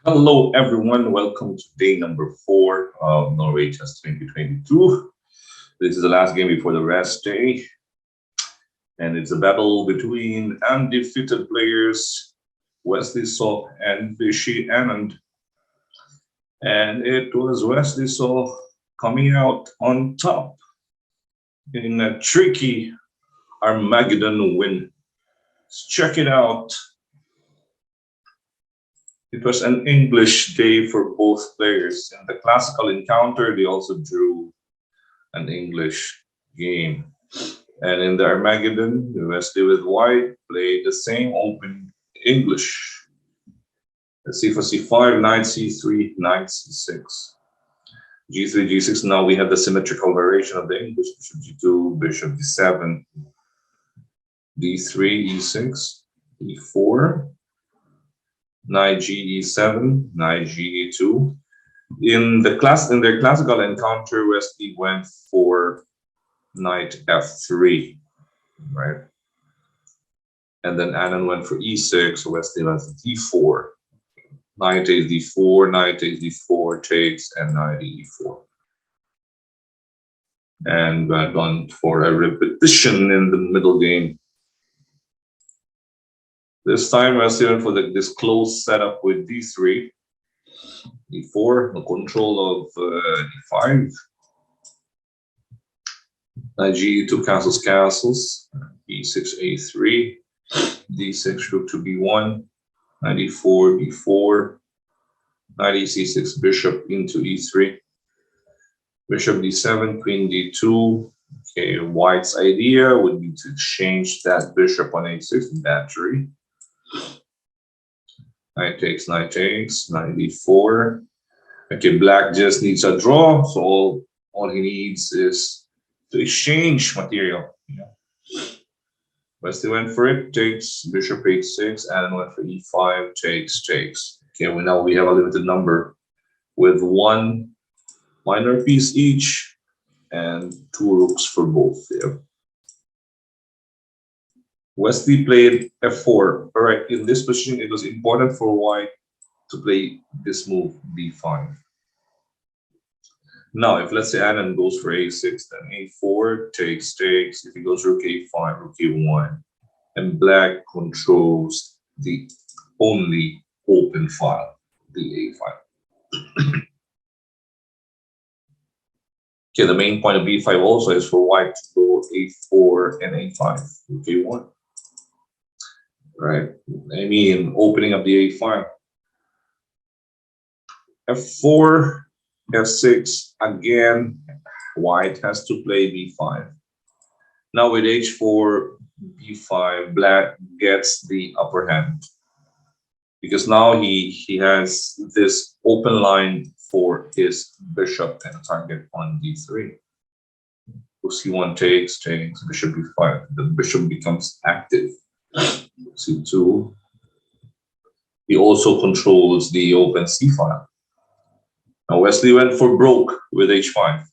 Hello, everyone. Welcome to day number 4 of Norway Test 2022. This is the last game before the rest day, and it's a battle between undefeated players Wesley So and Fishy Anand. And it was Wesley So coming out on top in a tricky Armageddon win. Let's check it out. It was an English day for both players. In the classical encounter, they also drew an English game. And in the Armageddon, Wesley with white played the same open English. Let's see for c5, knight c3, knight c6. g3, g6. Now we have the symmetrical variation of the English. Bishop g2, bishop d7, d3, e6, e4, knight g e7, knight g e2. In their classical encounter, Wesley went for knight f3, right? And then Anand went for e6, Wesley went for d4. Knight takes d4, knight takes d4, takes, and knight e4. And went on for a repetition in the middle game. This time Wesley went for this close setup with d3, d4, the control of d5. Knight g2 castles castles, e6 a3, d6 rook to b1, knight e4 b4, knight e6 bishop into e3, bishop d7, queen d2. Okay, white's idea would be to exchange that bishop on a6 battery. Knight takes, knight d4. Okay, black just needs a draw, so all he needs is to exchange material. Yeah. Wesley went for it, takes, bishop h6, and went for e5, takes. Okay, now we have a limited number with one minor piece each and two rooks for both. Yeah. Wesley played f4. All right, in this position, it was important for white to play this move, b5. Now, if let's say Anand goes for a6, then a4 takes. If he goes rook a5, rook a1, and black controls the only open file, the a file. Okay, the main point of b5 also is for white to go a4 and a5, rook a1. Right? I mean, opening up the a file. f4, f6, again, white has to play b5. Now with h4, b5, black gets the upper hand. Because now he has this open line for his bishop and target on d3. c1 takes, bishop b5. The bishop becomes active. c2. He also controls the open c file. Now Wesley went for broke with h5,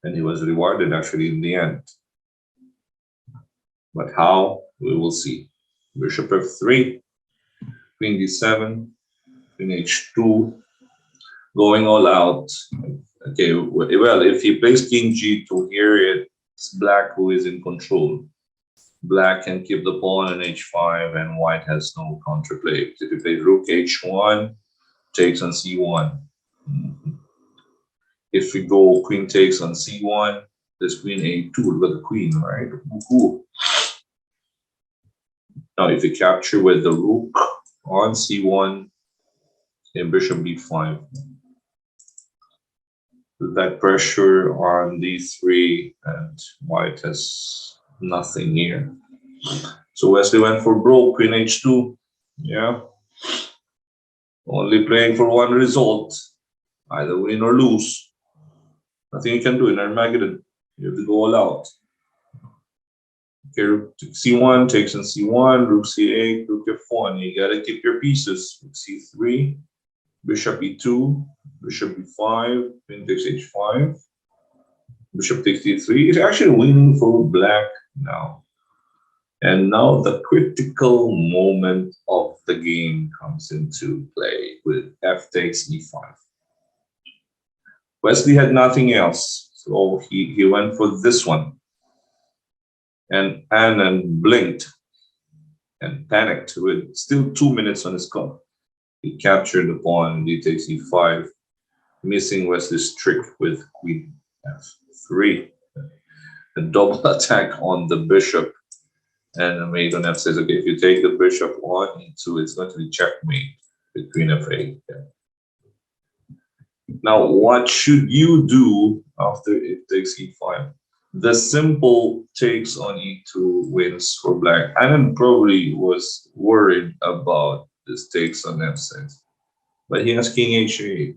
and he was rewarded actually in the end. But how? We will see. Bishop f3, queen d7, queen h2, going all out. Okay, well, if he plays king g2 here, it's black who is in control. Black can keep the pawn on h5, and white has no counterplay. If he plays rook h1, takes on c1. If we go queen takes on c1, there's queen a2, look at the queen, right? Ooh. Now, if you capture with the rook on c1 and bishop b5, that pressure on d3, and white has nothing here. So Wesley went for broke, queen h2. Yeah. Only playing for one result, either win or lose. Nothing you can do in Armageddon. You have to go all out. Okay, rook c1 takes on c1, rook c8, rook f1. You gotta keep your pieces. Rook c3, bishop e2, bishop b5, queen takes h5, bishop takes d3. It's actually winning for black now. And now the critical moment of the game comes into play. with f takes e5. Wesley had nothing else, so he went for this one. And Anand blinked and panicked with still 2 minutes on his clock. He captured the pawn, d takes e5, missing Wesley's trick with queen f3. A double attack on the bishop. And the mate on f says, okay, if you take the bishop on e2, it's going to be checkmate with queen f8. Yeah. Now, what should you do after it takes e5? The simple takes on e2 wins for black. Anand probably was worried about this takes on f6, but he has king h8.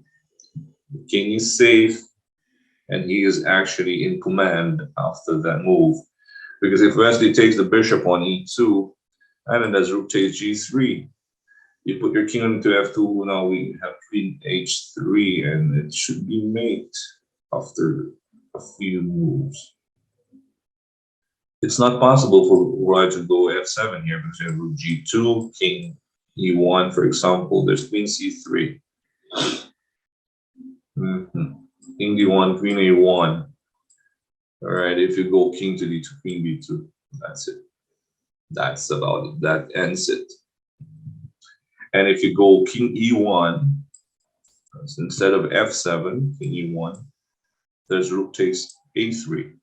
The king is safe, and he is actually in command after that move. Because if Wesley takes the bishop on e2, Anand has rook takes g3. You put your king into f2, now we have queen h3, and it should be mate after a few moves. It's not possible for white to go f7 here because you have rook g2, king e1, for example. There's queen c3. King d1, queen a1. All right, if you go king to d2, queen b2, that's it. That's about it. That ends it. And if you go king e1, so instead of f7, king e1, there's rook takes a3.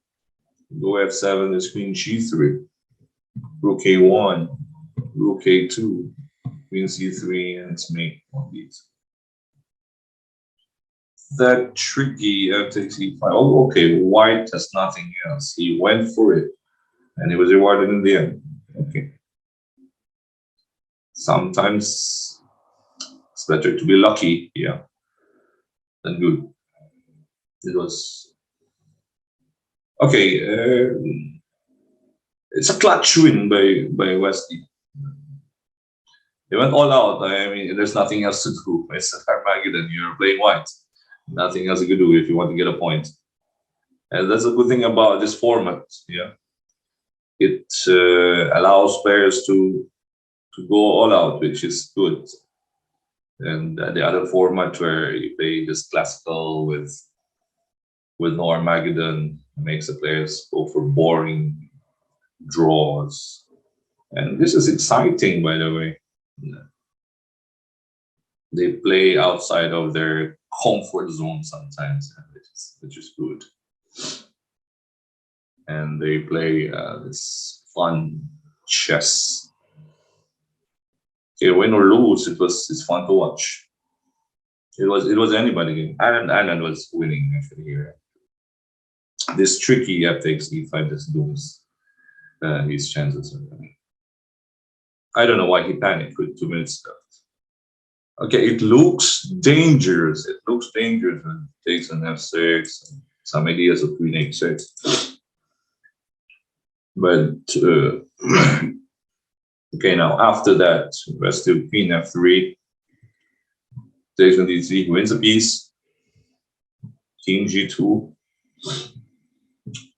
Go f7, there's queen g3, rook a1, rook a2, queen c3, and it's mate on these. That tricky f takes e5. Oh, okay, white has nothing else. He went for it, and he was rewarded in the end. Okay. Sometimes it's better to be lucky, yeah, than good. It was okay. It's a clutch win by Wesley. They went all out. I mean, there's nothing else to do. It's Armageddon. You're playing white. Nothing else you can do if you want to get a point. And that's a good thing about this format. Yeah, it allows players to go all out, which is good. And the other format where you play this classical with no Armageddon makes the players go for boring draws. And this is exciting, by the way. They play outside of their comfort zone sometimes, which is good. And they play this fun chess. Okay, win or lose, it's fun to watch. It was anybody game. Anand was winning actually here. This tricky f takes e5 just dooms his chances. I don't know why he panicked with 2 minutes left. Okay, it looks dangerous. It looks dangerous when it takes an f6. Some ideas of queen h6. But okay, now after that, let's do queen f3. Takes on d3, wins a piece. King g2.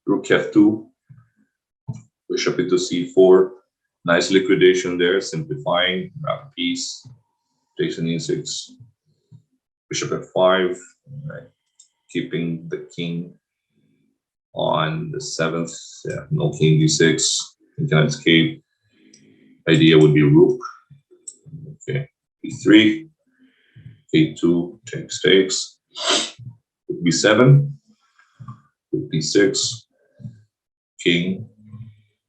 Rook f2. Bishop into c4. Nice liquidation there, simplifying. Wrap piece. Takes on e6. Bishop f5. Right. Keeping the king on the 7th. Yeah, no king d6. You can escape. Idea would be rook. Okay. b3. k2 takes. Rook b7. Rook b6. King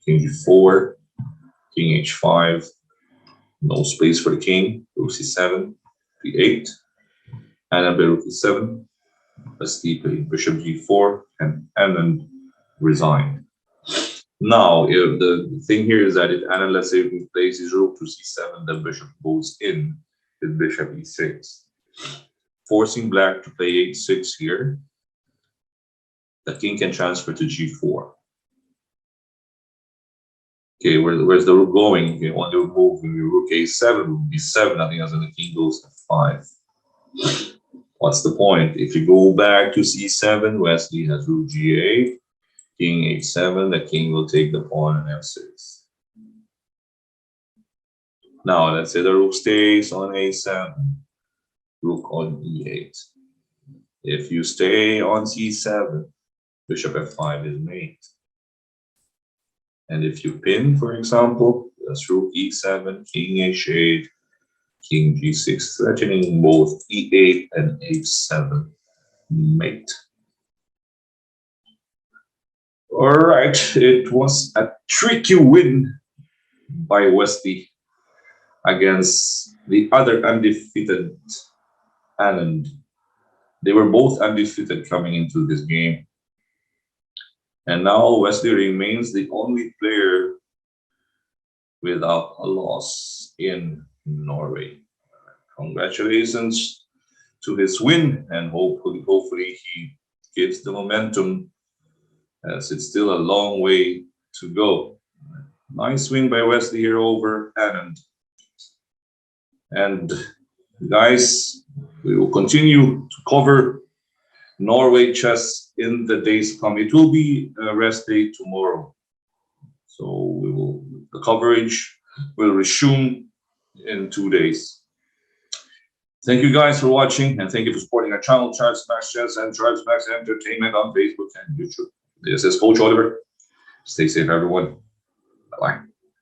g4. King h5. No space for the king. Rook c7. b8. And then rook e7. Let's keep bishop g4, and Anand resigned. Now, if the thing here is that if Anand, let's say, if he plays his rook to c7, the bishop goes in with bishop e6, forcing black to play h6 here. The king can transfer to g4. Okay, where's the rook going? If you want to move rook a7, rook b7, nothing else, and the king goes f5. What's the point? If you go back to c7, Wesley has rook g8, king h7, the king will take the pawn on f6. Now, let's say the rook stays on a7. rook on e8. If you stay on c7, bishop f5 is mate. And if you pin, for example, that's rook e7, king h8, king g6, threatening both e8 and h7, mate. All right, it was a tricky win by Wesley against the other undefeated Anand. They were both undefeated coming into this game. And now Wesley remains the only player without a loss in Norway. Congratulations to his win, and hopefully he gets the momentum, as it's still a long way to go. Nice win by Wesley here over Anand. And guys, we will continue to cover Norway chess in the days to come. It will be a rest day tomorrow, so the coverage will resume in 2 days. Thank you guys for watching, and thank you for supporting our channel, Tribes Max Chess and Tribes Max Entertainment on Facebook and YouTube. This is Coach Oliver. Stay safe, everyone. Bye-bye.